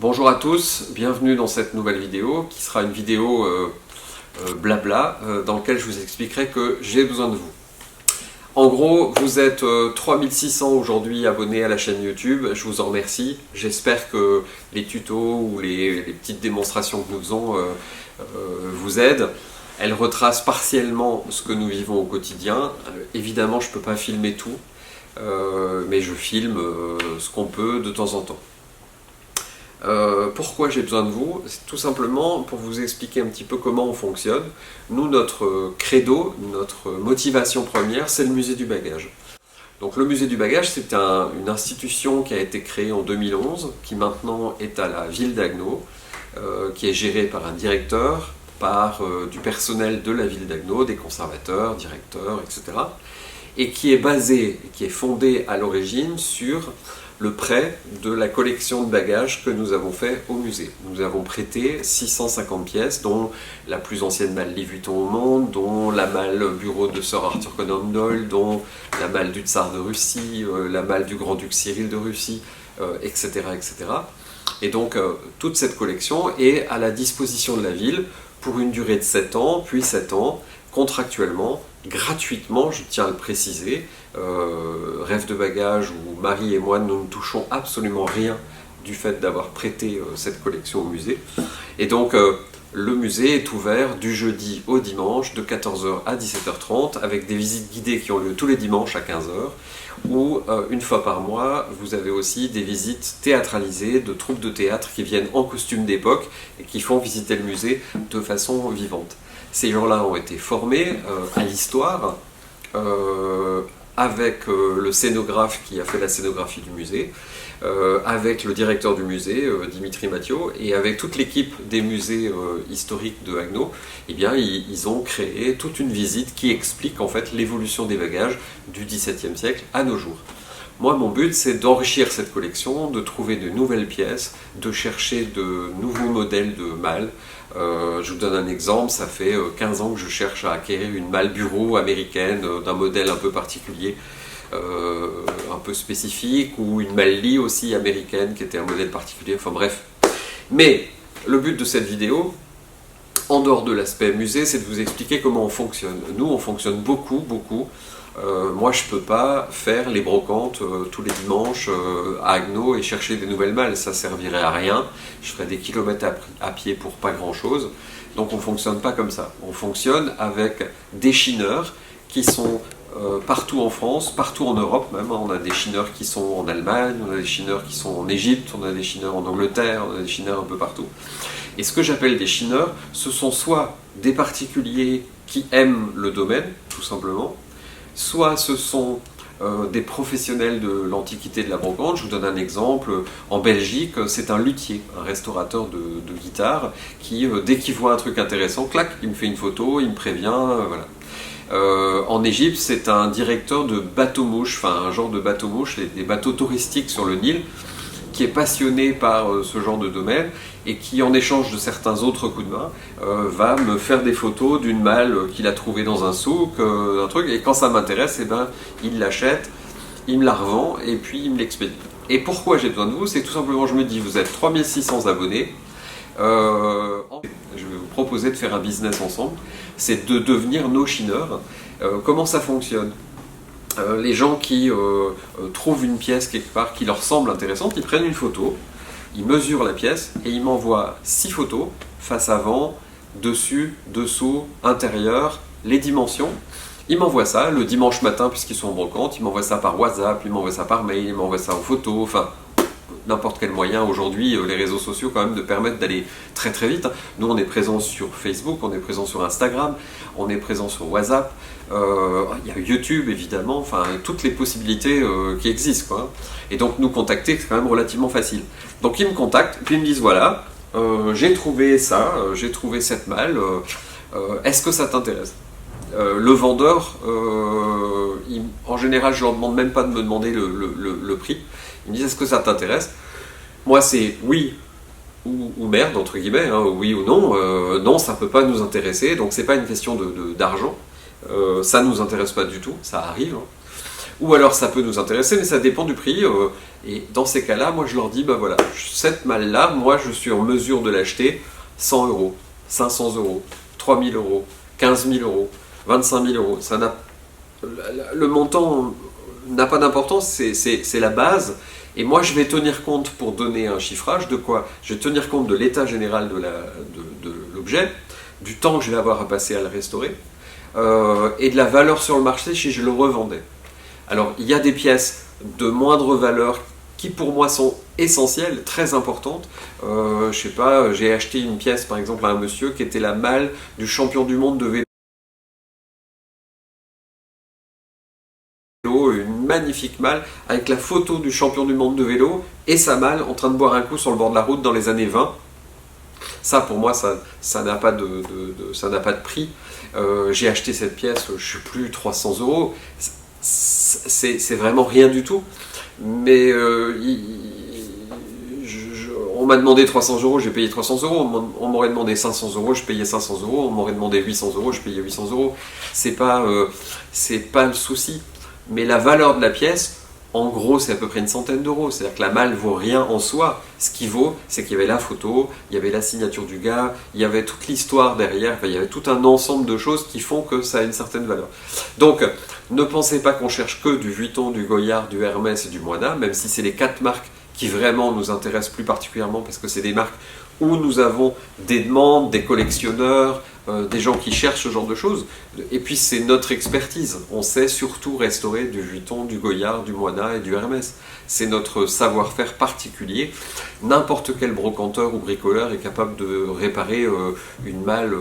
Bonjour à tous, bienvenue dans cette nouvelle vidéo qui sera une vidéo blabla dans laquelle je vous expliquerai que j'ai besoin de vous. En gros, vous êtes 3600 aujourd'hui abonnés à la chaîne YouTube, je vous en remercie. J'espère que les tutos ou les petites démonstrations que nous faisons vous aident. Elles retracent partiellement ce que nous vivons au quotidien. Évidemment, je ne peux pas filmer tout, mais je filme ce qu'on peut de temps en temps. Pourquoi j'ai besoin de vous? C'est tout simplement pour vous expliquer un petit peu comment on fonctionne. Nous, notre credo, notre motivation première, c'est le musée du bagage. Donc le musée du bagage, c'est une institution qui a été créée en 2011, qui maintenant est à la ville d'Haguenau, qui est gérée par un directeur, par du personnel de la ville d'Haguenau, des conservateurs, directeurs, etc. Et qui est basée, qui est fondée à l'origine sur le prêt de la collection de bagages que nous avons fait au musée. Nous avons prêté 650 pièces, dont la plus ancienne malle Louis Vuitton au monde, dont la malle bureau de Sir Arthur Conan Doyle, dont la malle du tsar de Russie, la malle du grand-duc Cyril de Russie, etc., etc. Et donc toute cette collection est à la disposition de la ville pour une durée de 7 ans, puis 7 ans, contractuellement, gratuitement, je tiens à le préciser. Rêve de bagages où Marie et moi, nous ne touchons absolument rien du fait d'avoir prêté cette collection au musée. Et donc le musée est ouvert du jeudi au dimanche de 14h à 17h30 avec des visites guidées qui ont lieu tous les dimanches à 15h ou une fois par mois vous avez aussi des visites théâtralisées de troupes de théâtre qui viennent en costume d'époque et qui font visiter le musée de façon vivante. Ces gens-là ont été formés à l'histoire avec le scénographe qui a fait la scénographie du musée, avec le directeur du musée, Dimitri Mathieu, et avec toute l'équipe des musées historiques de Haguenau, eh bien, ils ont créé toute une visite qui explique en fait l'évolution des bagages du XVIIe siècle à nos jours. Moi, mon but, c'est d'enrichir cette collection, de trouver de nouvelles pièces, de chercher de nouveaux modèles de malles. Je vous donne un exemple, ça fait 15 ans que je cherche à acquérir une malle bureau américaine d'un modèle un peu particulier, un peu spécifique, ou une malle Lee aussi américaine qui était un modèle particulier, enfin bref. Mais le but de cette vidéo, en dehors de l'aspect musée, c'est de vous expliquer comment on fonctionne. Nous, on fonctionne beaucoup. Moi, je ne peux pas faire les brocantes tous les dimanches à Haguenau et chercher des nouvelles malles. Ça ne servirait à rien. Je ferais des kilomètres à pied pour pas grand-chose. Donc, on ne fonctionne pas comme ça. On fonctionne avec des chineurs qui sont partout en France, partout en Europe même. On a des chineurs qui sont en Allemagne, on a des chineurs qui sont en Égypte, on a des chineurs en Angleterre, on a des chineurs un peu partout. Et ce que j'appelle des chineurs, ce sont soit des particuliers qui aiment le domaine, tout simplement, soit ce sont des professionnels de l'antiquité de la brocante. Je vous donne un exemple. En Belgique, c'est un luthier, un restaurateur de guitare, qui, dès qu'il voit un truc intéressant, clac, il me fait une photo, il me prévient, voilà. En Égypte, c'est un directeur de bateau-mouche, enfin un genre de bateau-mouche, des bateaux touristiques sur le Nil, qui est passionné par ce genre de domaine et qui, en échange de certains autres coups de main, va me faire des photos d'une malle qu'il a trouvée dans un souk, un truc, et quand ça m'intéresse, eh ben, il l'achète, il me la revend et puis il me l'expédie. Et pourquoi j'ai besoin de vous? C'est tout simplement, je me dis, vous êtes 3600 abonnés, je vais vous proposer de faire un business ensemble, c'est de devenir nos chineurs. Comment ça fonctionne? Les gens qui trouvent une pièce quelque part qui leur semble intéressante, ils prennent une photo, ils mesurent la pièce et ils m'envoient 6 photos, face avant, dessus, dessous, intérieur, les dimensions. Ils m'envoient ça le dimanche matin puisqu'ils sont en brocante, ils m'envoient ça par WhatsApp, ils m'envoient ça par mail, ils m'envoient ça en photo, enfin n'importe quel moyen aujourd'hui, les réseaux sociaux quand même, de permettre d'aller très très vite. Nous on est présent sur Facebook, on est présent sur Instagram, on est présent sur WhatsApp, il y a YouTube évidemment, enfin toutes les possibilités qui existent, quoi. Et donc nous contacter c'est quand même relativement facile. Donc ils me contactent, puis ils me disent voilà, j'ai trouvé ça, j'ai trouvé cette malle, est-ce que ça t'intéresse? Le vendeur, en général je leur demande même pas de me demander le prix. Ils me disent est-ce que ça t'intéresse? Moi c'est oui ou merde entre guillemets, hein, oui ou non. Non, ça peut pas nous intéresser, donc c'est pas une question d'argent. Ça nous intéresse pas du tout, ça arrive. Hein. Ou alors ça peut nous intéresser, mais ça dépend du prix. Et dans ces cas-là, moi je leur dis, bah voilà, cette malle-là, moi je suis en mesure de l'acheter 100 euros, 500 euros, 3000 euros, 15 000 euros, 25 000 euros. Le montant n'a pas d'importance, c'est la base. Et moi, je vais tenir compte, pour donner un chiffrage, de quoi? Je vais tenir compte de l'état général de l'objet, du temps que je vais avoir à passer à le restaurer, et de la valeur sur le marché si je le revendais. Alors, il y a des pièces de moindre valeur qui, pour moi, sont essentielles, très importantes. Je sais pas, j'ai acheté une pièce, par exemple, à un monsieur qui était la malle du champion du monde de vélo. Une magnifique malle avec la photo du champion du monde de vélo et sa malle en train de boire un coup sur le bord de la route dans les années 20. Ça, pour moi, ça n'a pas ça n'a pas de prix. J'ai acheté cette pièce, je ne sais plus, 300 euros. C'est vraiment rien du tout. Mais on m'a demandé 300 euros, j'ai payé 300 euros. On m'aurait demandé 500 euros, je payais 500 euros. On m'aurait demandé 800 euros, je payais 800 euros. C'est pas le souci. Mais la valeur de la pièce, en gros, c'est à peu près une centaine d'euros. C'est-à-dire que la malle vaut rien en soi. Ce qui vaut, c'est qu'il y avait la photo, il y avait la signature du gars, il y avait toute l'histoire derrière, enfin, il y avait tout un ensemble de choses qui font que ça a une certaine valeur. Donc, ne pensez pas qu'on cherche que du Vuitton, du Goyard, du Hermès et du Moina, même si c'est les 4 marques qui vraiment nous intéressent plus particulièrement, parce que c'est des marques où nous avons des demandes, des collectionneurs, des gens qui cherchent ce genre de choses. Et puis c'est notre expertise. On sait surtout restaurer du Vuitton, du Goyard, du Moina et du Hermès. C'est notre savoir-faire particulier. N'importe quel brocanteur ou bricoleur est capable de réparer une malle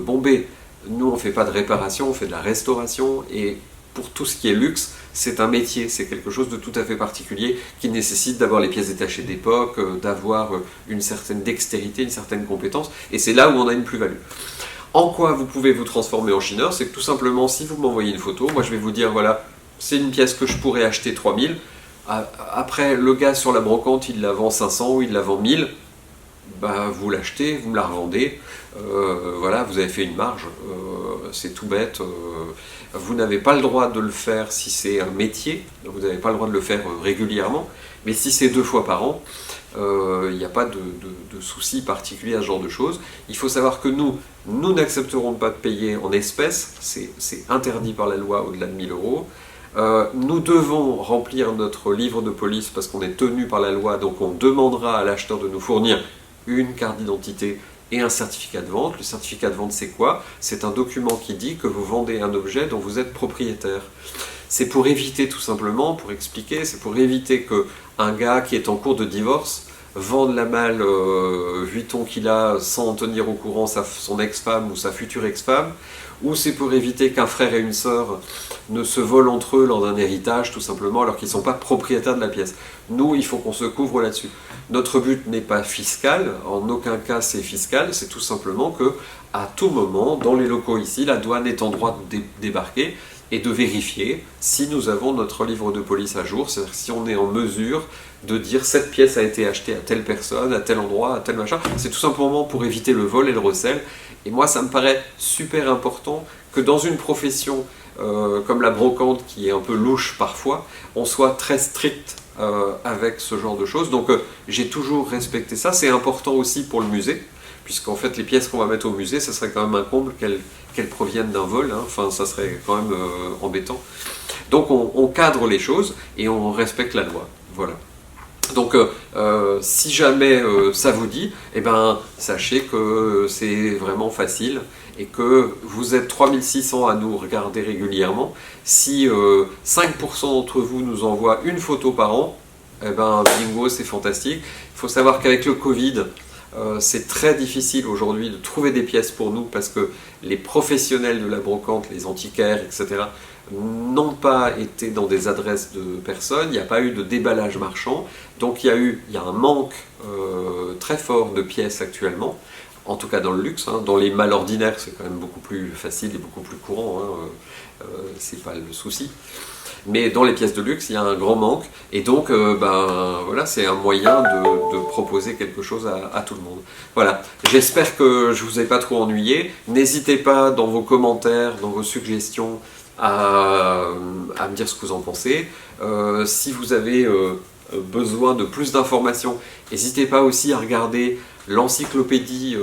bombée. Nous, on ne fait pas de réparation, on fait de la restauration. Et pour tout ce qui est luxe, c'est un métier, c'est quelque chose de tout à fait particulier qui nécessite d'avoir les pièces détachées d'époque, d'avoir une certaine dextérité, une certaine compétence. Et c'est là où on a une plus-value. En quoi vous pouvez vous transformer en chineur? C'est que tout simplement, si vous m'envoyez une photo, moi je vais vous dire, voilà, c'est une pièce que je pourrais acheter 3000. Après, le gars sur la brocante, il la vend 500 ou il la vend 1000. Bah, vous l'achetez, vous me la revendez. Voilà, vous avez fait une marge. C'est tout bête. Vous n'avez pas le droit de le faire si c'est un métier. Vous n'avez pas le droit de le faire régulièrement. Mais si c'est 2 fois par an, il n'y a pas de souci particulier à ce genre de choses. Il faut savoir que nous n'accepterons pas de payer en espèces, c'est interdit par la loi au-delà de 1000 euros. Nous devons remplir notre livre de police parce qu'on est tenu par la loi, donc on demandera à l'acheteur de nous fournir une carte d'identité et un certificat de vente. Le certificat de vente, c'est quoi? C'est un document qui dit que vous vendez un objet dont vous êtes propriétaire. C'est pour éviter, tout simplement, pour expliquer, c'est pour éviter qu'un gars qui est en cours de divorce vende la malle Vuitton qu'il a sans en tenir au courant son ex-femme ou sa future ex-femme, ou c'est pour éviter qu'un frère et une sœur ne se volent entre eux lors d'un héritage, tout simplement, alors qu'ils ne sont pas propriétaires de la pièce. Nous, il faut qu'on se couvre là-dessus. Notre but n'est pas fiscal, en aucun cas c'est fiscal, c'est tout simplement que, à tout moment, dans les locaux ici, la douane est en droit de débarquer et de vérifier si nous avons notre livre de police à jour, c'est-à-dire si on est en mesure de dire cette pièce a été achetée à telle personne, à tel endroit, à tel machin. C'est tout simplement pour éviter le vol et le recel. Et moi, ça me paraît super important que dans une profession comme la brocante, qui est un peu louche parfois, on soit très strict avec ce genre de choses. Donc j'ai toujours respecté ça. C'est important aussi pour le musée, puisqu'en fait les pièces qu'on va mettre au musée, ça serait quand même un comble qu'elles proviennent d'un vol, hein. Enfin ça serait quand même embêtant. Donc on cadre les choses et on respecte la loi. Voilà. Donc si jamais ça vous dit, eh ben, sachez que c'est vraiment facile et que vous êtes 3600 à nous regarder régulièrement. Si 5% d'entre vous nous envoient une photo par an, eh ben, bingo, c'est fantastique. Il faut savoir qu'avec le Covid, c'est très difficile aujourd'hui de trouver des pièces pour nous parce que les professionnels de la brocante, les antiquaires, etc., n'ont pas été dans des adresses de personnes, il n'y a pas eu de déballage marchand, donc il y a un manque très fort de pièces actuellement, en tout cas dans le luxe, hein. Dans les malles ordinaires c'est quand même beaucoup plus facile et beaucoup plus courant, hein. C'est pas le souci. Mais dans les pièces de luxe, il y a un grand manque, et donc voilà, c'est un moyen de proposer quelque chose à tout le monde. Voilà, j'espère que je ne vous ai pas trop ennuyé. N'hésitez pas dans vos commentaires, dans vos suggestions, à me dire ce que vous en pensez. Si vous avez besoin de plus d'informations, n'hésitez pas aussi à regarder l'encyclopédie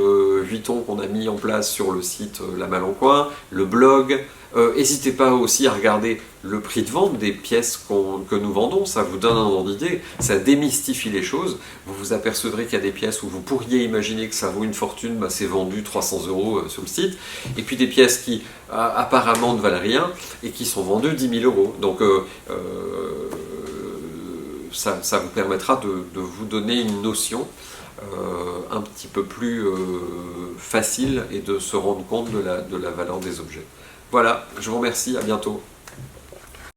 Vuitton qu'on a mis en place sur le site La Malle en Coin, le blog. N'hésitez pas aussi à regarder le prix de vente des pièces que nous vendons, ça vous donne un ordre d'idée, ça démystifie les choses. Vous vous apercevrez qu'il y a des pièces où vous pourriez imaginer que ça vaut une fortune, bah c'est vendu 300 € sur le site, et puis des pièces qui apparemment ne valent rien et qui sont vendues 10 000 €. Donc ça vous permettra de vous donner une notion un petit peu plus facile et de se rendre compte de la valeur des objets. Voilà, je vous remercie, à bientôt.